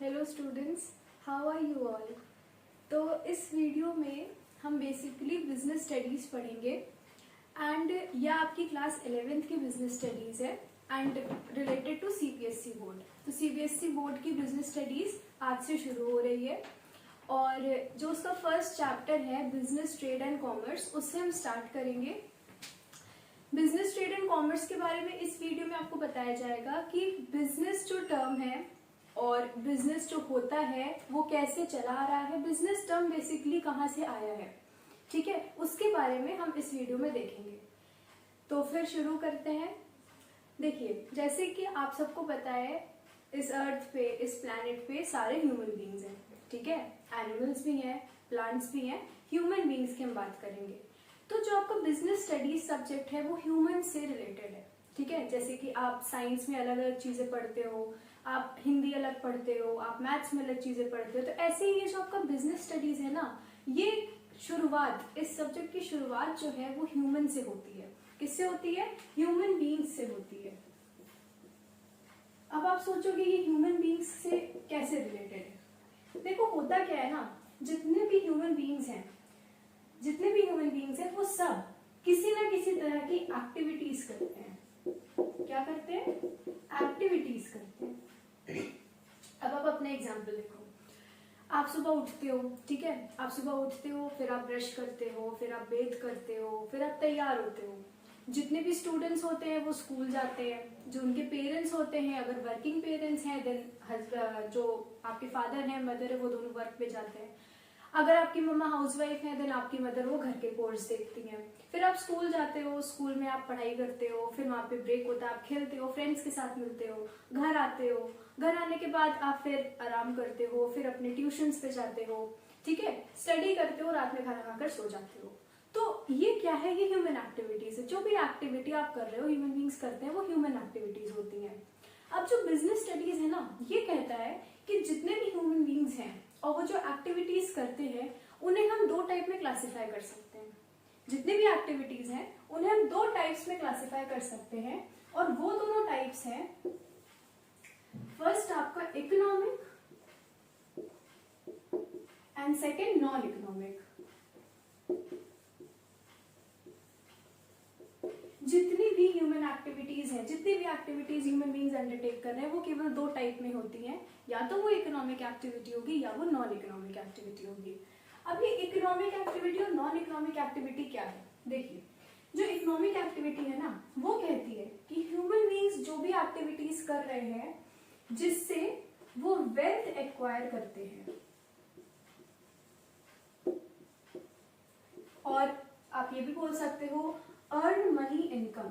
Hello students, how are you all. तो इस video में हम बेसिकली बिजनेस स्टडीज़ पढ़ेंगे एंड यह आपकी क्लास 11th की बिजनेस स्टडीज़ है and related to CBSE board. तो सीबीएसई बोर्ड की बिजनेस स्टडीज़ आज से शुरू हो रही है और जो उसका फर्स्ट चैप्टर है बिजनेस ट्रेड एंड कॉमर्स, उससे हम स्टार्ट करेंगे। बिजनेस ट्रेड एंड कॉमर्स के बारे में इस वीडियो में आपको बताया जाएगा कि बिजनेस जो टर्म है और बिजनेस जो होता है वो कैसे चला आ रहा है, बिजनेस टर्म बेसिकली कहाँ से आया है, ठीक है, उसके बारे में हम इस वीडियो में देखेंगे। तो फिर शुरू करते हैं। देखिए, जैसे कि आप सबको पता है इस अर्थ पे, इस प्लैनेट पे सारे ह्यूमन बींग्स हैं, ठीक है, एनिमल्स भी हैं, प्लांट्स भी हैं, ह्यूमन बींग्स की हम बात करेंगे। तो जो आपका बिजनेस स्टडीज सब्जेक्ट है वो ह्यूमन से रिलेटेड है, ठीक है। जैसे कि आप साइंस में अलग अलग चीजें पढ़ते हो, आप हिंदी अलग पढ़ते हो, आप मैथ्स में अलग चीजें पढ़ते हो, तो ऐसे ही ये जो आपका बिजनेस स्टडीज है ना, ये शुरुआत, इस सब्जेक्ट की शुरुआत जो है वो ह्यूमन से होती है। किससे होती है? ह्यूमन बींग्स से होती है। अब आप सोचोगे ये ह्यूमन बींग्स से कैसे रिलेटेड है। देखो, होता क्या है ना, जितने भी ह्यूमन बींग्स हैं वो सब किसी ना किसी तरह की एक्टिविटीज करते हैं। क्या करते हैं? एक्टिविटीज करते हैं। अब आप अपना एग्जाम्पल देखो। आप सुबह उठते हो, ठीक है, आप सुबह उठते हो, फिर आप ब्रश करते हो, फिर आप बेथ करते हो, फिर आप तैयार होते हो। जितने भी स्टूडेंट्स होते हैं वो स्कूल जाते हैं। जो उनके पेरेंट्स होते हैं, अगर वर्किंग पेरेंट्स हैं देन जो आपके फादर हैं, मदर है, वो दोनों वर्क पे जाते हैं। अगर आपकी मम्मा हाउसवाइफ है देन आपकी मदर वो घर के कोर्स देखती हैं। फिर आप स्कूल जाते हो, स्कूल में आप पढ़ाई करते हो, फिर वहां पे ब्रेक होता है, आप खेलते हो, फ्रेंड्स के साथ मिलते हो, घर आते हो, घर आने के बाद आप फिर आराम करते हो, फिर अपने ट्यूशंस पे जाते हो, ठीक है, स्टडी करते हो, रात में खाना खाकर सो जाते हो। तो ये क्या है? ये ह्यूमन एक्टिविटीज है। जो भी एक्टिविटी आप कर रहे हो, ह्यूमन बींग्स करते हैं, वो ह्यूमन एक्टिविटीज होती हैं। अब जो बिजनेस स्टडीज है ना, ये कहता है कि जितने भी ह्यूमन बींग्स हैं और वो जो एक्टिविटीज करते हैं उन्हें हम दो टाइप में क्लासिफाई कर सकते हैं। जितने भी एक्टिविटीज हैं उन्हें हम दो टाइप्स में क्लासिफाई कर सकते हैं और वो दोनों टाइप्स हैं, फर्स्ट आपका economic and second non economic. जितनी भी ह्यूमन एक्टिविटीज है, जितनी भी एक्टिविटीज ह्यूमन बींग्स अंडरटेक कर रहे हैं वो केवल दो टाइप में होती हैं, या तो वो इकोनॉमिक एक्टिविटी होगी या वो नॉन इकोनॉमिक एक्टिविटी होगी। अब ये इकोनॉमिक एक्टिविटी और नॉन इकोनॉमिक एक्टिविटी क्या है? देखिए, जो इकोनॉमिक एक्टिविटी है ना, वो कहती है कि ह्यूमन बींग्स जो भी एक्टिविटीज कर रहे हैं जिससे वो वेल्थ एक्वायर करते हैं, और आप ये भी बोल सकते हो अर्न मनी इनकम।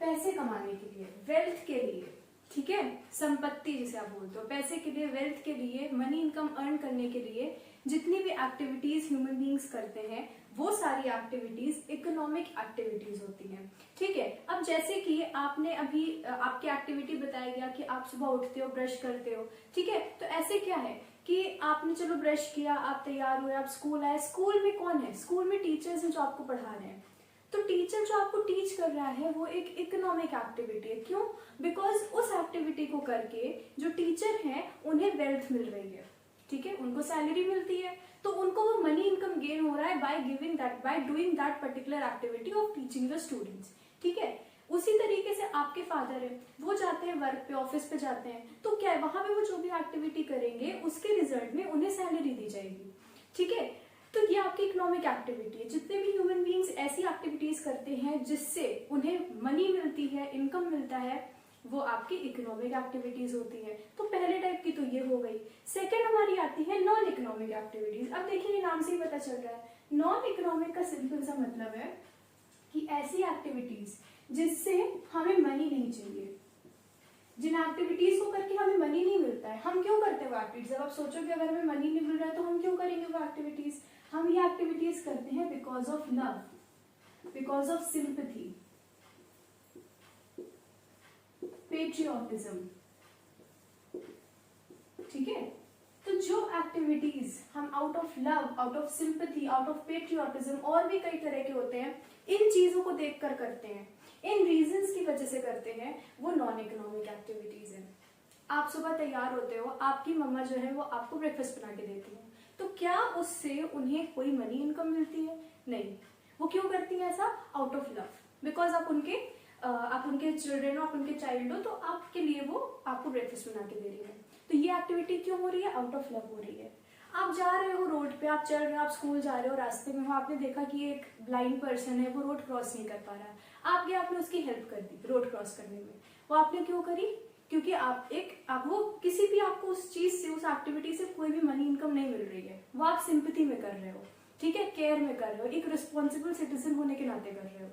पैसे कमाने के लिए, वेल्थ के लिए, ठीक है, संपत्ति जिसे आप बोलते हो, पैसे के लिए, वेल्थ के लिए, मनी इनकम अर्न करने के लिए जितनी भी एक्टिविटीज ह्यूमन बींग्स करते हैं वो सारी एक्टिविटीज इकोनॉमिक एक्टिविटीज होती हैं, ठीक है। अब जैसे कि आपने अभी आपकी एक्टिविटी बताया गया कि आप सुबह उठते हो, ब्रश करते हो, ठीक है, तो ऐसे क्या है कि आपने चलो ब्रश किया, आप तैयार हुए, आप स्कूल आए। स्कूल में कौन है? स्कूल में टीचर्स हैं जो आपको पढ़ा रहे हैं। तो टीचर जो आपको टीच कर रहा है वो एक इकोनॉमिक एक्टिविटी है। क्यों? बिकॉज उस एक्टिविटी को करके जो टीचर हैं उन्हें वेल्थ मिल रही है, ठीक है, उनको सैलरी मिलती है, तो उनको वो मनी इनकम गेन हो रहा है by doing that particular activity of teaching the students, ठीक है। उसी तरीके से आपके फादर है, वो जाते हैं वर्क पे, ऑफिस पे जाते हैं, तो क्या है, वहां पे वो जो भी एक्टिविटी करेंगे उसके रिजल्ट में उन्हें सैलरी दी जाएगी, ठीक है। तो ये आपकी इकोनॉमिक एक्टिविटी है। जितने भी ह्यूमन बींग्स ऐसी एक्टिविटीज करते हैं जिससे उन्हें मनी मिलती है, इनकम मिलता है, वो आपकी इकोनॉमिक एक्टिविटीज होती है। तो पहले टाइप की तो ये हो गई। सेकंड हमारी आती है नॉन इकोनॉमिक एक्टिविटीज। अब देखिए, नाम से ही पता चल रहा है, नॉन इकोनॉमिक का सिंपल सा मतलब है कि ऐसी एक्टिविटीज जिससे हमें मनी नहीं चाहिए, जिन एक्टिविटीज को करके हमें मनी नहीं मिलता है। हम क्यों करते हैं वो एक्टिविटीज? जब आप सोचोगे अगर हमें मनी नहीं मिल रहा है तो हम क्यों करेंगे वो एक्टिविटीज? हम ये एक्टिविटीज करते हैं because of love, because of sympathy, patriotism, ठीक है। तो जो एक्टिविटीज हम out of love, out of sympathy, out of patriotism, और भी कई तरह के होते हैं, इन चीजों को देखकर करते हैं, इन रीजंस की वजह से करते हैं, नॉन इकोनॉमिक एक्टिविटीज है। आप सुबह तैयार होते हो, आपकी मम्मा जो है वो आपको ब्रेकफास्ट बना के देती है, तो क्या उससे उन्हें कोई मनी इनकम मिलती है? नहीं। वो क्यों करती है ऐसा? आउट ऑफ लव, बिकॉज आप उनके चिल्ड्रन हो, आप उनके चाइल्ड हो, तो आपके लिए वो आपको ब्रेकफास्ट बना के दे रही है। तो ये एक्टिविटी क्यों हो रही है? आउट ऑफ लव हो रही है। आप जा रहे हो रोड पे, आप चल रहे हो, आप स्कूल जा रहे हो, रास्ते में हो, आपने देखा कि एक ब्लाइंड पर्सन है, वो रोड क्रॉस नहीं कर पा रहा है, आप गए, आपने उसकी हेल्प कर दी रोड क्रॉस करने में। वो आपने क्यों करी? क्योंकि वो किसी भी आपको उस चीज से, उस एक्टिविटी से कोई भी मनी इनकम नहीं मिल रही है, वो आप सिंपैथी में कर रहे हो, ठीक है, केयर में कर रहे हो, एक रिस्पॉन्सिबल सिटीजन होने के नाते कर रहे हो।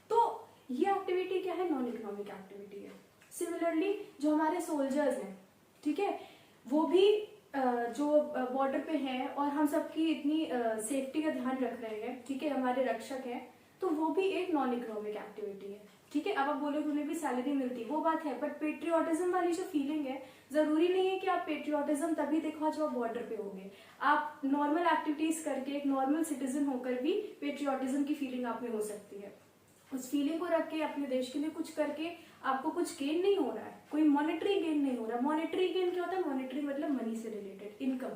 तो ये एक्टिविटी क्या है? नॉन इकोनॉमिक एक्टिविटी है। सिमिलरली जो हमारे सोल्जर्स हैं, ठीक है, वो भी जो बॉर्डर पे हैं और हम सबकी इतनी सेफ्टी का ध्यान रख रहे हैं, ठीक है, हमारे रक्षक हैं, तो वो भी एक नॉन इकोनॉमिक एक्टिविटी है, ठीक है। अब आप बोलोगे उन्हें भी सैलरी मिलती है, वो बात है, बट पेट्रियोटिज्म वाली जो फीलिंग है, जरूरी नहीं है कि आप पेट्रियोटिज्म तभी दिखाओ जब आप बॉर्डर पे होगे। आप नॉर्मल एक्टिविटीज करके एक नॉर्मल सिटीजन होकर भी पेट्रियोटिज्म की फीलिंग आप में हो सकती है। उस फीलिंग को रख के अपने देश के लिए कुछ करके आपको कुछ गेन नहीं हो रहा है, कोई मॉनेटरी गेन नहीं हो रहा। मॉनेटरी गेन क्या होता है? मॉनेटरी मतलब मनी से रिलेटेड इनकम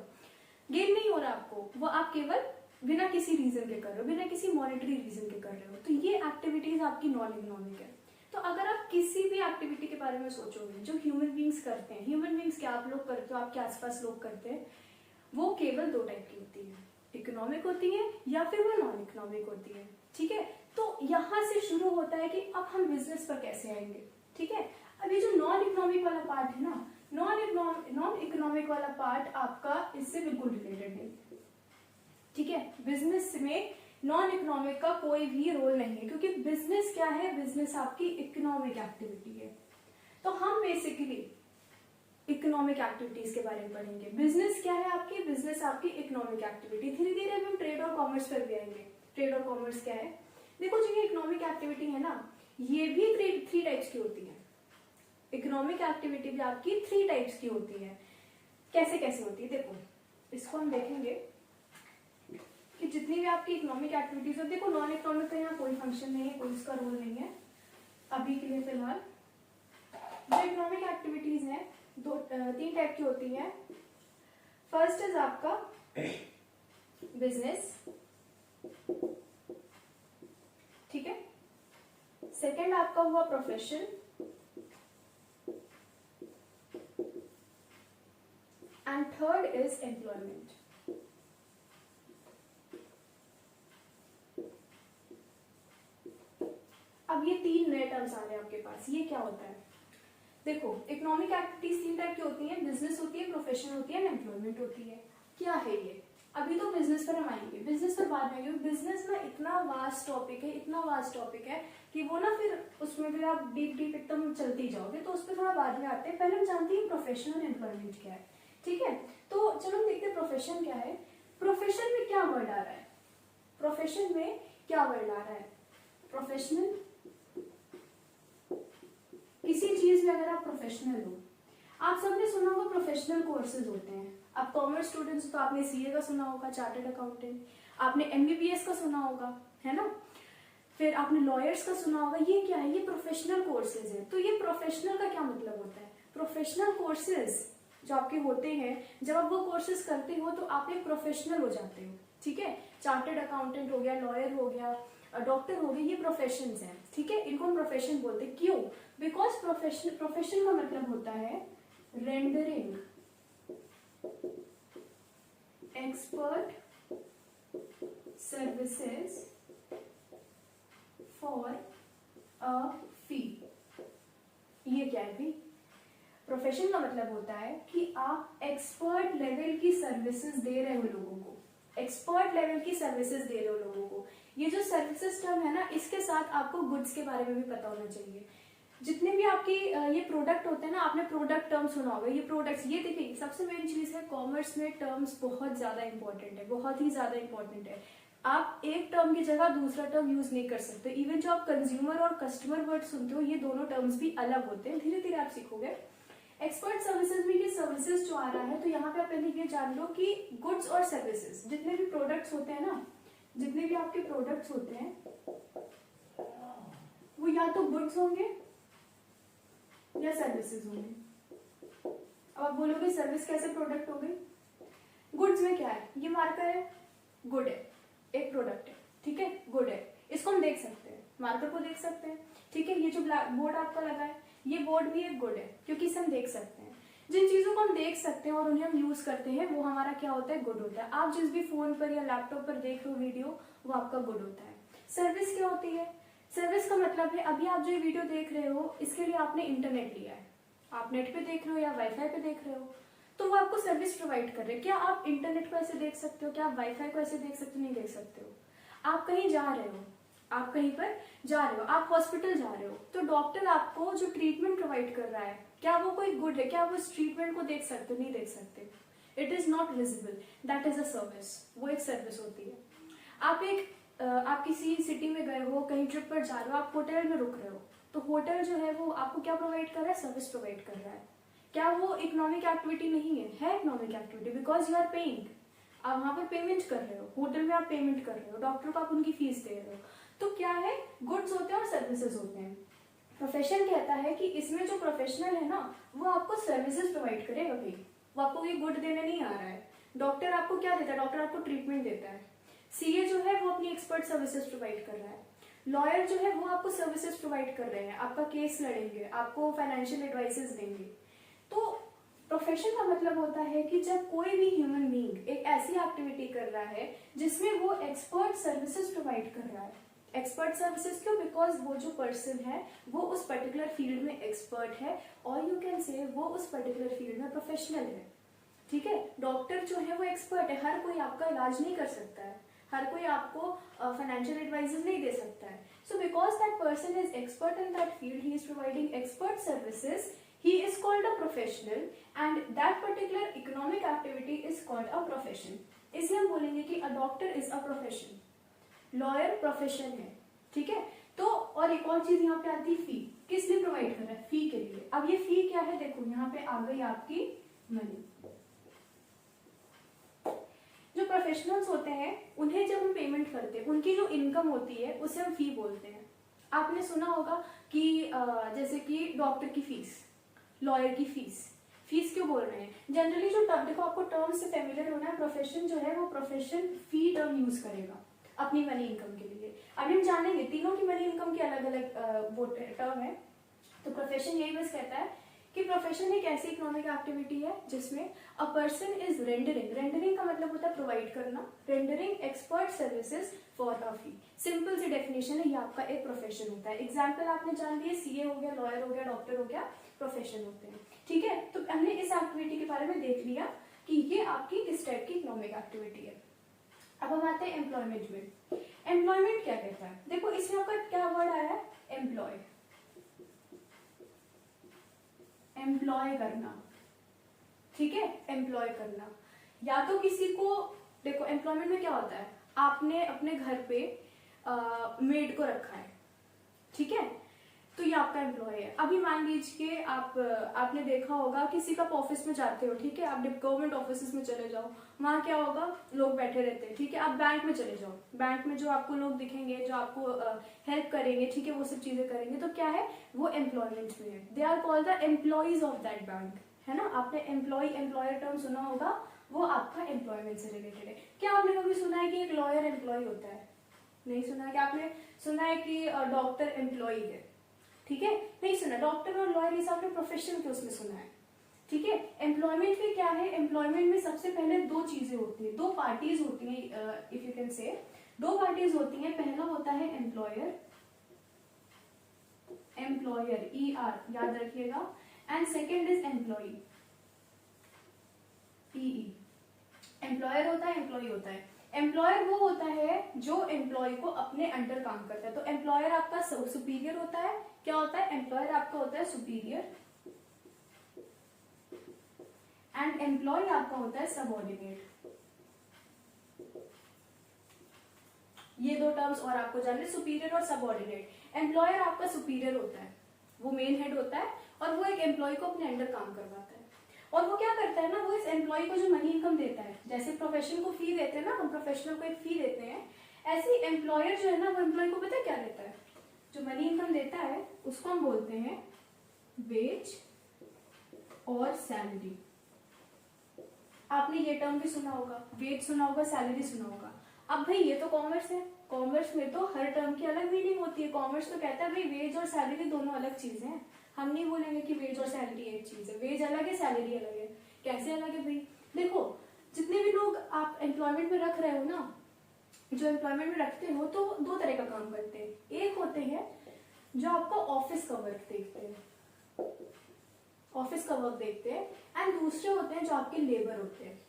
गेन नहीं हो रहा आपको, वो आप केवल बिना किसी रीजन के कर रहे हो, बिना किसी मॉनेटरी रीजन के कर रहे हो। तो ये एक्टिविटीज आपकी नॉन इकोनॉमिक है। तो अगर आप किसी भी एक्टिविटी के बारे में सोचोगे जो ह्यूमन बींग्स करते हैं, ह्यूमन बींग्स क्या आप लोग करते हो, आपके आसपास लोग करते हैं, वो केवल दो टाइप की होती है, इकोनॉमिक होती है या फिर वो नॉन इकोनॉमिक होती है, ठीक है। तो यहाँ से शुरू होता है कि अब हम बिजनेस पर कैसे आएंगे, ठीक है। अब ये जो नॉन इकोनॉमिक वाला पार्ट है ना, नॉन इकोनॉमिक वाला पार्ट आपका इससे बिल्कुल रिलेटेड नहीं, ठीक है। बिजनेस में नॉन इकोनॉमिक का कोई भी रोल नहीं है, क्योंकि बिजनेस क्या है? बिजनेस आपकी इकोनॉमिक एक्टिविटी है। तो हम बेसिकली इकोनॉमिक एक्टिविटीज के बारे में पढ़ेंगे। बिजनेस क्या है आपकी? बिजनेस आपकी इकोनॉमिक एक्टिविटी। धीरे धीरे हम ट्रेड और कॉमर्स पर भी आएंगे। ट्रेड और कॉमर्स क्या है? देखो, जो ये इकोनॉमिक एक्टिविटी है ना, ये भी थ्री टाइप्स की होती है। इकोनॉमिक एक्टिविटी भी आपकी 3 टाइप्स की होती है। कैसे कैसे होती है? देखो, इसको हम देखेंगे कि जितनी भी आपकी इकोनॉमिक एक्टिविटीज है, देखो नॉन इकोनॉमिक का यहाँ कोई फंक्शन नहीं है, कोई इसका रोल नहीं है अभी के लिए फिलहाल। जो इकोनॉमिक एक्टिविटीज है 3 टाइप की होती है। फर्स्ट इज आपका बिजनेस, ठीक है। सेकंड आपका हुआ profession, and third is employment. अब ये 3 नए टर्म्स आ रहे हैं आपके पास। ये क्या होता है? देखो, इकोनॉमिक एक्टिविटीज 3 टाइप की होती है, बिजनेस होती है, प्रोफेशन होती है, एम्प्लॉयमेंट होती है। क्या है ये? अभी तो बिजनेस पर हम आएंगे, बिजनेस पर बाद में आएंगे। बिजनेस में इतना वास्ट टॉपिक है, इतना वास्ट टॉपिक है कि वो ना फिर उसमें भी आप डीप एकदम चलती जाओगे, तो उस पर थोड़ा बाद में आते हैं। पहले हम जानते हैं प्रोफेशन और एम्प्लॉयमेंट क्या है, ठीक है। तो चलो हम देखते हैं प्रोफेशन क्या है। प्रोफेशन में क्या वर्ड आ रहा है? प्रोफेशन में क्या वर्ड आ रहा है? प्रोफेशनल। किसी चीज में अगर आप प्रोफेशनल हो, आप सबने सुना होगा प्रोफेशनल कोर्सेज होते हैं। आप कॉमर्स स्टूडेंट्स तो आपने सीए का सुना होगा, चार्टर्ड अकाउंटेंट, आपने एमबीबीएस का सुना होगा, है ना, फिर आपने लॉयर्स का सुना होगा। ये क्या है? ये प्रोफेशनल कोर्सेज है। तो ये प्रोफेशनल का क्या मतलब होता है? प्रोफेशनल कोर्सेज जो आपके होते हैं, जब आप वो कोर्सेज करते हो तो आप एक प्रोफेशनल हो जाते हो, ठीक है। चार्टर्ड अकाउंटेंट हो गया, लॉयर हो गया, डॉक्टर हो गए, ये प्रोफेशंस हैं, ठीक है। इनको हम प्रोफेशन बोलते हैं। क्यों? बिकॉज प्रोफेशन का मतलब होता है rendering expert services for a fee. ये क्या है भाई? प्रोफेशन का मतलब होता है कि आप एक्सपर्ट लेवल की सर्विसेज दे रहे हो लोगों को, एक्सपर्ट लेवल की सर्विसेज दे रहे हो लोगों को। ये जो सर्विसेज टर्म है ना, इसके साथ आपको गुड्स के बारे में भी पता होना चाहिए। जितने भी आपकी ये प्रोडक्ट होते हैं ना, आपने प्रोडक्ट टर्म सुना होगा। ये प्रोडक्ट्स, ये देखिए सबसे मेन चीज है, कॉमर्स में टर्म्स बहुत ज्यादा इंपॉर्टेंट है, बहुत ही ज्यादा इंपॉर्टेंट है। आप एक टर्म की जगह दूसरा टर्म यूज नहीं कर सकते। इवन जो आप कंज्यूमर और कस्टमर वर्ड सुनते हो, ये दोनों टर्म्स भी अलग होते हैं। धीरे धीरे आप सीखोगे। एक्सपर्ट सर्विसेज में ये सर्विसेज जो आ रहा है, तो यहाँ पे आप पहले ये जान लो कि गुड्स और सर्विसेज, जितने भी प्रोडक्ट्स होते हैं ना, जितने भी आपके प्रोडक्ट्स होते हैं, वो या तो गुड्स होंगे या सर्विसेज होंगे। अब आप बोलोगे सर्विस कैसे प्रोडक्ट हो गई? गुड्स में क्या है, ये मार्कर है, गुड है, एक प्रोडक्ट है, ठीक है, गुड है, इसको हम देख सकते हैं, मार्कर को देख सकते हैं, ठीक है। ये जो बोर्ड आपका लगा है, ये बोर्ड भी एक गुड है क्योंकि इसे हम देख सकते हैं। जिन चीजों को हम देख सकते हैं और उन्हें हम यूज करते हैं वो हमारा क्या होता है, गुड होता है। आप जिस भी फोन पर या लैपटॉप पर देख रहे हो वीडियो, वो आपका गुड होता है। सर्विस क्या होती है? सर्विस का मतलब है अभी आप जो ये वीडियो देख रहे हो इसके लिए आपने इंटरनेट लिया है, आप नेट पे देख रहे हो या वाईफाई पे देख रहे हो, तो वो आपको सर्विस प्रोवाइड कर रहे हैं। क्या आप इंटरनेट को ऐसे देख सकते हो? क्या आप वाईफाई को ऐसे देख सकते हो? नहीं देख सकते हो। आप कहीं जा रहे हो, आप कहीं पर जा रहे हो, आप हॉस्पिटल जा रहे हो, तो डॉक्टर आपको जो ट्रीटमेंट प्रोवाइड कर रहा है, क्या वो कोई गुड है? क्या आप उस ट्रीटमेंट को देख सकते हो? नहीं देख सकते। It is not visible, that is a service, वो एक सर्विस होती है। आप किसी सिटी में गए हो, कहीं ट्रिप पर जा रहे हो, आप होटल में रुक रहे हो, तो होटल जो है वो आपको क्या प्रोवाइड कर रहा है? सर्विस प्रोवाइड कर रहा है। क्या वो इकोनॉमिक एक्टिविटी नहीं है? है economic activity, because you are paying. आप वहां पे पेमेंट कर रहे हो, होटल में आप पेमेंट कर रहे हो, डॉक्टर को आप उनकी फीस दे रहे हो। तो क्या है, गुड्स होते हैं और सर्विसेज होते हैं। प्रोफेशन कहता है कि इसमें जो प्रोफेशनल है ना, वो आपको सर्विसेज प्रोवाइड करेगा भाई, वो आपको ये गुड देने नहीं आ रहा है। डॉक्टर आपको क्या देता है? डॉक्टर आपको ट्रीटमेंट देता है। सीए जो है वो अपनी एक्सपर्ट सर्विसेज प्रोवाइड कर रहा है। लॉयर जो है वो आपको सर्विसेज प्रोवाइड कर रहे हैं, आपका केस लड़ेंगे, आपको फाइनेंशियल एडवाइसेस देंगे। तो प्रोफेशन का मतलब होता है कि जब कोई भी ह्यूमन बीइंग एक ऐसी एक्टिविटी कर रहा है जिसमें वो एक्सपर्ट सर्विसेज प्रोवाइड कर रहा है। एक्सपर्ट सर्विसेज क्यों? बिकॉज वो जो पर्सन है वो उस पर्टिकुलर फील्ड में एक्सपर्ट है, और यू कैन से वो उस पर्टिकुलर फील्ड में प्रोफेशनल है, ठीक है। डॉक्टर जो है वो एक्सपर्ट है, हर कोई आपका इलाज नहीं कर सकता है, हर कोई आपको फाइनेंशियल एडवाइसेस नहीं दे सकता है। So because that person is expert in that field, he is providing expert services, he is called a professional and that particular economic activity is called a profession। इसलिए हम बोलेंगे कि a doctor is a profession, lawyer profession है, ठीक है। तो और एक और चीज यहाँ पे आती है फी, किस लिए प्रोवाइड कर रहा है? फी के लिए। अब ये फी क्या है? देखो यहाँ पे आ गई आपकी मनी। जो प्रोफेशनल्स होते हैं उन्हें जब हम पेमेंट करते हैं, उनकी जो इनकम होती है उसे हम फी बोलते हैं। आपने सुना होगा कि जैसे कि डॉक्टर की फीस, लॉयर की फीस। फीस क्यों बोल रहे हैं? जनरली जो टर्म, देखो आपको टर्म से फेमिलियर होना है। प्रोफेशन जो है वो प्रोफेशन फी टर्म यूज करेगा अपनी मनी इनकम के लिए। अब हम जानेंगे तीनों की मनी इनकम की अलग अलग वो टर्म है। तो प्रोफेशन यही बस कहता है कि प्रोफेशन एक ऐसी इकोनॉमिक एक्टिविटी है जिसमें अ पर्सन इज रेंडरिंग का मतलब होता है प्रोवाइड करना, rendering expert services for a fee. Simple सी डेफिनेशन है, ये आपका एक प्रोफेशन होता है। एग्जाम्पल आपने जान लिया, सीए हो गया, लॉयर हो गया, डॉक्टर हो गया, प्रोफेशन होते हैं, ठीक है। तो हमने इस एक्टिविटी के बारे में देख लिया कि ये आपकी किस टाइप की इकोनॉमिक एक्टिविटी है। अब हम आते हैं एम्प्लॉयमेंट में। एम्प्लॉयमेंट क्या कहता है? देखो इसमें आपका क्या वर्ड आया है? एम्प्लॉय, एम्प्लॉय करना, ठीक है, एम्प्लॉय करना। या तो किसी को, देखो एम्प्लॉयमेंट में क्या होता है, आपने अपने घर पे मेड को रखा है, ठीक है, तो ये आपका एम्प्लॉय है। अभी मान लीजिए आपने देखा होगा किसी का ऑफिस में जाते हो, ठीक है, आप गवर्नमेंट ऑफिस में चले जाओ, वहां क्या होगा, लोग बैठे रहते हैं, ठीक है। आप बैंक में चले जाओ, बैंक में जो आपको लोग दिखेंगे, जो आपको हेल्प करेंगे, ठीक है, वो सब चीजें करेंगे, तो क्या है, वो एम्प्लॉयमेंट में है। They are called the employees of that bank, है ना। आपने एम्प्लॉय एम्प्लॉयर टर्म सुना होगा, वो आपका एम्प्लॉयमेंट से रिलेटेड है। क्या आपने कभी सुना है कि एक लॉयर एम्प्लॉय होता है? नहीं सुना। क्या आपने सुना है कि डॉक्टर एम्प्लॉय है? ठीक है, नहीं सुना। डॉक्टर और लॉयर ये आपने प्रोफेशन के उसमें सुना है, ठीक है। एम्प्लॉयमेंट में क्या है, एम्प्लॉयमेंट में सबसे पहले दो चीजें होती है, दो पार्टीज होती हैं, इफ यू कैन से दो पार्टीज होती हैं। पहला होता है एम्प्लॉयर, एम्प्लॉयर ER याद रखिएगा, and second is employee PE। Employer होता है, एम्प्लॉई होता है। एम्प्लॉयर वो होता है जो एम्प्लॉय को अपने अंडर काम करता है। तो एम्प्लॉयर आपका सुपीरियर होता है। क्या होता है, एम्प्लॉयर आपका होता है सुपीरियर, एंड एम्प्लॉय आपका होता है सबऑर्डिनेट। ये दो टर्म्स और आपको जानने, सुपीरियर और सबऑर्डिनेट। एम्प्लॉयर आपका सुपीरियर होता है, वो मेन हेड होता है, और वो एक एम्प्लॉय को अपने अंडर काम करवाता है। और वो क्या करता है ना, वो इस एम्प्लॉय को जो मनी इनकम देता है, जैसे प्रोफेशन को फी देते हैं ना, हम प्रोफेशनल को एक फी देते हैं, ऐसे एम्प्लॉयर जो है ना, वो एम्प्लॉय को पता है क्या देता है, जो मनी इनकम देता है उसको हम बोलते हैं वेज और सैलरी। आपने ये टर्म भी सुना होगा, वेज सुना होगा, सैलरी सुना होगा। अब भाई ये तो कॉमर्स है, कॉमर्स में तो हर टर्म की अलग मीनिंग होती है। कॉमर्स तो कहता है भाई वेज और सैलरी दोनों अलग चीजें हैं। हम नहीं बोलेंगे कि वेज और सैलरी एक चीज है, वेज अलग है सैलरी अलग है। कैसे अलग है भाई? देखो, जितने भी लोग आप एम्प्लॉयमेंट में रख रहे हो ना, जो एम्प्लॉयमेंट में रखते हो तो दो तरह का काम करते हैं। एक होते हैं जो आपका ऑफिस का वर्क देखते हैं, ऑफिस का वर्क देखते हैं, एंड दूसरे होते हैं जो आपके लेबर होते हैं,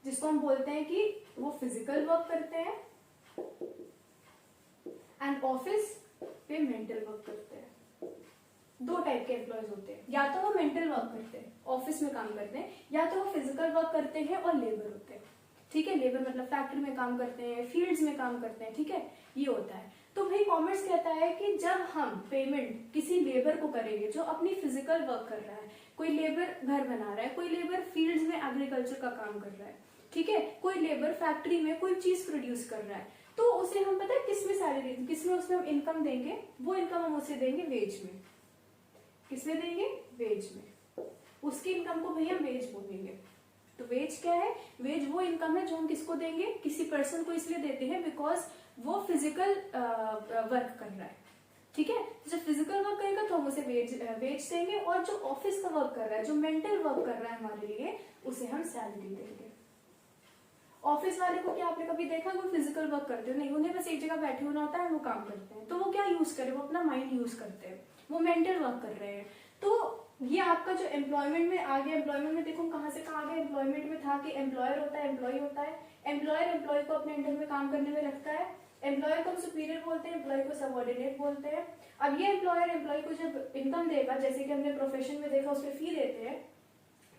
जिसको हम बोलते हैं कि वो फिजिकल वर्क करते हैं एंड ऑफिस पे मेंटल वर्क करते हैं। दो टाइप के एम्प्लॉयज होते हैं, या तो वो मेंटल वर्क करते हैं, ऑफिस में काम करते हैं, या तो वो फिजिकल वर्क करते हैं और लेबर होते हैं। ठीक है, लेबर मतलब फैक्ट्री में काम करते हैं, फील्ड्स में काम करते हैं। ठीक है, ये होता है। तो भाई कॉमर्स कहता है कि जब हम पेमेंट किसी लेबर को करेंगे जो अपनी फिजिकल वर्क कर रहा है, कोई लेबर घर बना रहा है, कोई लेबर फील्ड्स में एग्रीकल्चर का काम कर रहा है, ठीक है, कोई लेबर फैक्ट्री में कोई चीज प्रोड्यूस कर रहा है, तो उसे हम पता है किसमें सैलरी, किसमें उसमें हम इनकम देंगे, वो इनकम हम उसे देंगे वेज में। किसमें देंगे? वेज में। उसकी इनकम को भैया वेज बोलेंगे। तो वेज क्या है? वेज वो इनकम है जो हम किसको देंगे, किसी पर्सन को इसलिए देते हैं बिकॉज वो फिजिकल वर्क कर रहा है। ठीक है, जब फिजिकल वर्क करेगा तो हम उसे वेज देंगे, और जो ऑफिस का वर्क कर रहा है, जो मेंटल वर्क कर रहा है हमारे लिए, उसे हम सैलरी देंगे। ऑफिस वाले को क्या आपने कभी देखा वो फिजिकल वर्क करते हो? नहीं, उन्हें बस एक जगह बैठे होना होता है, वो काम करते हैं। तो वो क्या यूज करे? वो अपना माइंड यूज करते हैं, वो मेंटल वर्क कर रहे हैं। तो ये आपका जो एम्प्लॉयमेंट में आ गया, एम्प्लॉयमेंट में देखो कहाँ से कहाँ आ गया। एम्प्लॉयमेंट में था कि एम्प्लॉयर होता है, एम्प्लॉय होता है, एम्प्लॉयर एम्प्लॉय को अपने अंडर में काम करने में रखता है, एम्प्लॉयर को हम सुपीरियर बोलते हैं, एम्प्लॉय को सबऑर्डिनेट बोलते हैं। अब ये एम्प्लॉयर एम्प्लॉय को जब इनकम देगा, जैसे कि हमने प्रोफेशन में देखा उसमें फी देते हैं,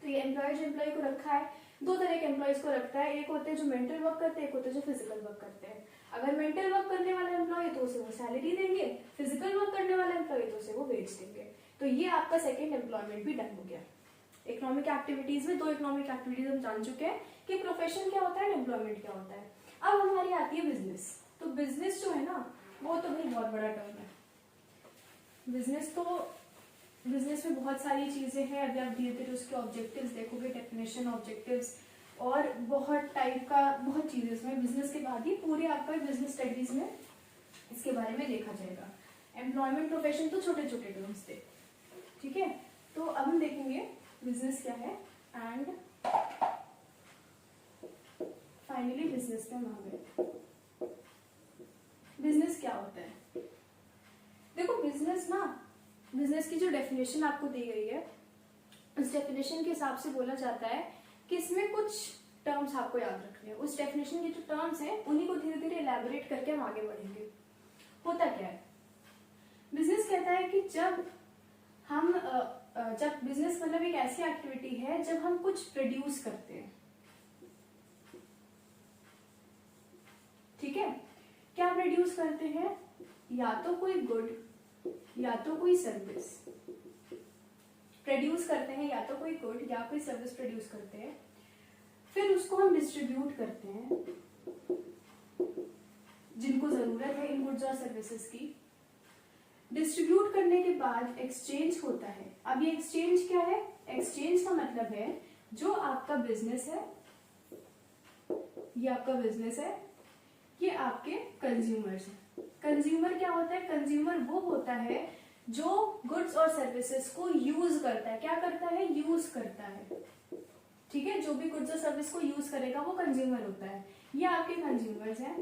तो ये एम्प्लॉयर जो एम्प्लॉय को रखा है, दो तरह के एम्प्लॉयज को रखता है। एक होते हैं जो मेंटल वर्क करते हैं, एक होते हैं जो फिजिकल वर्क करते हैं। अगर मेंटल वर्क करने वाला एम्प्लॉय तो उसे वो सैलरी देंगे, फिजिकल वर्क करने वाला एम्प्लॉय तो उसे वो वेज देंगे। तो ये आपका सेकंड एम्प्लॉयमेंट भी डन हो गया। इकोनॉमिक एक्टिविटीज में दो इकोनॉमिक एक्टिविटीज हम जान चुके हैं कि प्रोफेशन क्या होता है, एम्प्लॉयमेंट क्या होता है। अब हमारी आती है बिजनेस। तो बिजनेस जो है ना, वो तो भाई बहुत बड़ा टर्म है। बिजनेस में बहुत सारी चीजें हैं। अभी आप धीरे धीरे उसके ऑब्जेक्टिव्स देखोगे, डेफिनेशन, ऑब्जेक्टिव्स और बहुत टाइप का बहुत चीजें इसमें। बिजनेस के बाद ही पूरे आपका बिजनेस स्टडीज में इसके बारे में देखा जाएगा। एम्प्लॉयमेंट, प्रोफेशन तो छोटे छोटे टर्म्स थे। ठीक है, तो अब हम देखेंगे बिजनेस क्या है एंड फाइनली बिजनेस पे हम आ गए। बिजनेस क्या होता है? देखो बिजनेस की जो डेफिनेशन आपको दी गई है, उस डेफिनेशन के हिसाब से बोला जाता है कि इसमें कुछ टर्म्स आपको याद रखने हैं। उस डेफिनेशन के जो टर्म्स हैं उन्हीं को धीरे धीरे इलैबोरेट करके हम आगे बढ़ेंगे। होता क्या है? बिजनेस कहता है कि जब बिजनेस मतलब एक ऐसी एक्टिविटी है जब हम कुछ प्रोड्यूस करते हैं। ठीक है, क्या प्रोड्यूस करते हैं? या तो कोई गुड या तो कोई सर्विस प्रोड्यूस करते हैं, या तो कोई गुड या कोई सर्विस प्रोड्यूस करते हैं। फिर उसको हम डिस्ट्रीब्यूट करते हैं जिनको जरूरत है इन गुड्स और सर्विसेज की। डिस्ट्रीब्यूट करने के बाद एक्सचेंज होता है। अब ये एक्सचेंज क्या है? एक्सचेंज का मतलब है जो आपका बिजनेस है, ये आपका बिजनेस है, ये आपके कंज्यूमर्स हैं। कंज्यूमर क्या होता है? कंज्यूमर वो होता है जो गुड्स और सर्विसेज को यूज करता है। क्या करता है? यूज करता है। ठीक है, जो भी गुड्स और सर्विस को यूज करेगा वो कंज्यूमर होता है। ये आपके कंज्यूमर्स हैं।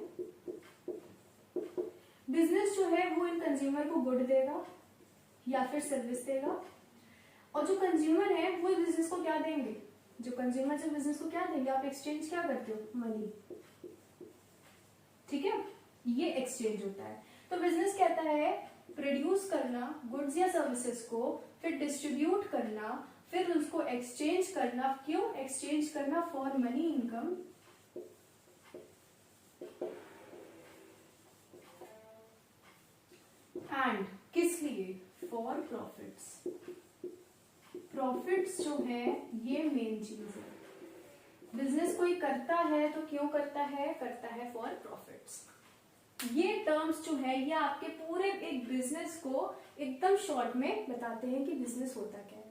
बिजनेस जो है वो इन कंज्यूमर को गुड देगा या फिर सर्विस देगा, और जो कंज्यूमर है वो बिजनेस को क्या देंगे? जो कंज्यूमर जो बिजनेस को क्या देंगे? आप एक्सचेंज क्या करते हो? मनी। ठीक है, ये एक्सचेंज होता है। तो बिजनेस कहता है प्रोड्यूस करना गुड्स या सर्विसेज को, फिर डिस्ट्रीब्यूट करना, फिर उसको एक्सचेंज करना। क्यों एक्सचेंज करना? फॉर मनी, इनकम, एंड किस लिए? For profits. प्रॉफिट्स जो है ये मेन चीज है। बिजनेस कोई करता है तो क्यों करता है? करता है फॉर प्रॉफिट्स। ये टर्म्स जो है ये आपके पूरे एक बिजनेस को एकदम शॉर्ट में बताते हैं कि बिजनेस होता क्या है।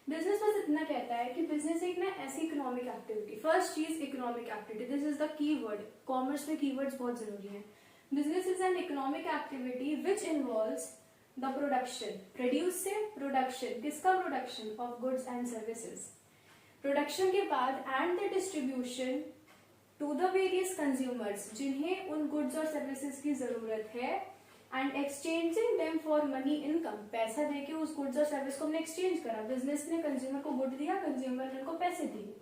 बिजनेस बस इतना कहता है कि बिजनेस एक ना ऐसी इकोनॉमिक एक्टिविटी, फर्स्ट चीज economic activity, this is the key word, commerce में कीवर्ड्स बहुत जरूरी है। Business is an economic activity which involves the production, produce से प्रोडक्शन, किसका production, of goods and services, production के बाद and the distribution to the various consumers, जिन्हें उन गुड्स और सर्विसेज की जरूरत है, and exchanging them for money income, पैसा देके उस गुड्स और सर्विस को हमने एक्सचेंज करा, बिजनेस ने कंज्यूमर को गुड दिया, कंज्यूमर ने उनको पैसे दिए,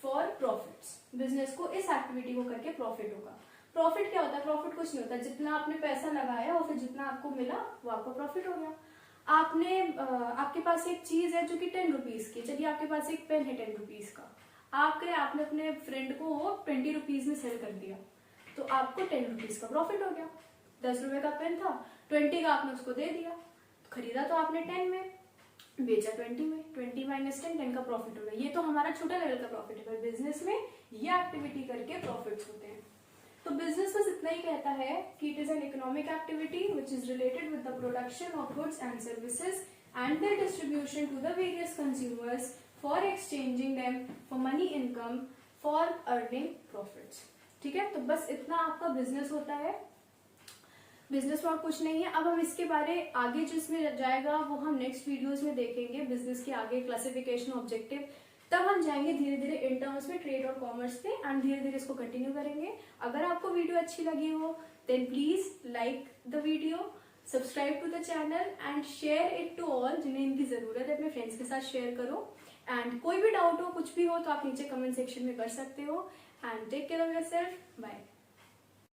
फॉर प्रॉफिट्स, बिजनेस को इस एक्टिविटी को करके प्रॉफिट होगा। प्रॉफिट क्या होता है, प्रॉफिट कुछ नहीं होता, जितना आपने पैसा लगाया और फिर जितना आपको मिला वो आपका प्रॉफिट हो गया। आपके पास एक चीज है जो कि 10 रुपीज की, चलिए आपके पास एक पेन है 10 रुपीज का, आपने अपने फ्रेंड को वो 20 रुपीज में सेल कर दिया, तो आपको 10 रुपीज का प्रॉफिट हो गया। 10 रुपए का पेन था, 20 का आपने उसको दे दिया, खरीदा तो आपने 10 में, बेचा 20 में, 20 माइनस 10 का प्रॉफिट हो गया। ये तो हमारा छोटा लेवल का प्रॉफिट है, पर बिजनेस में ये एक्टिविटी करके प्रॉफिट्स होते हैं। तो बिजनेस बस इतना ही कहता है कि it is an economic activity which is related with the production of goods and services and their distribution to the various consumers for exchanging them for money income for earning profits. ठीक है, तो बस इतना आपका business होता है। Business में और कुछ नहीं है। अब हम इसके बारे आगे जो इसमें जाएगा वो हम नेक्स्ट वीडियोस में देखेंगे, बिजनेस के आगे क्लासिफिकेशन, ऑब्जेक्टिव, तब हम जाएंगे धीरे धीरे इन टर्म्स में ट्रेड और कॉमर्स पे, एंड धीरे धीरे इसको कंटिन्यू करेंगे। अगर आपको वीडियो अच्छी लगी हो then please like the video, subscribe to the channel and share it to all, जिन्हें इनकी जरूरत है अपने फ्रेंड्स के साथ शेयर करो। एंड कोई भी डाउट हो, कुछ भी हो तो आप नीचे कमेंट सेक्शन में कर सकते हो। And take care of yourself, bye.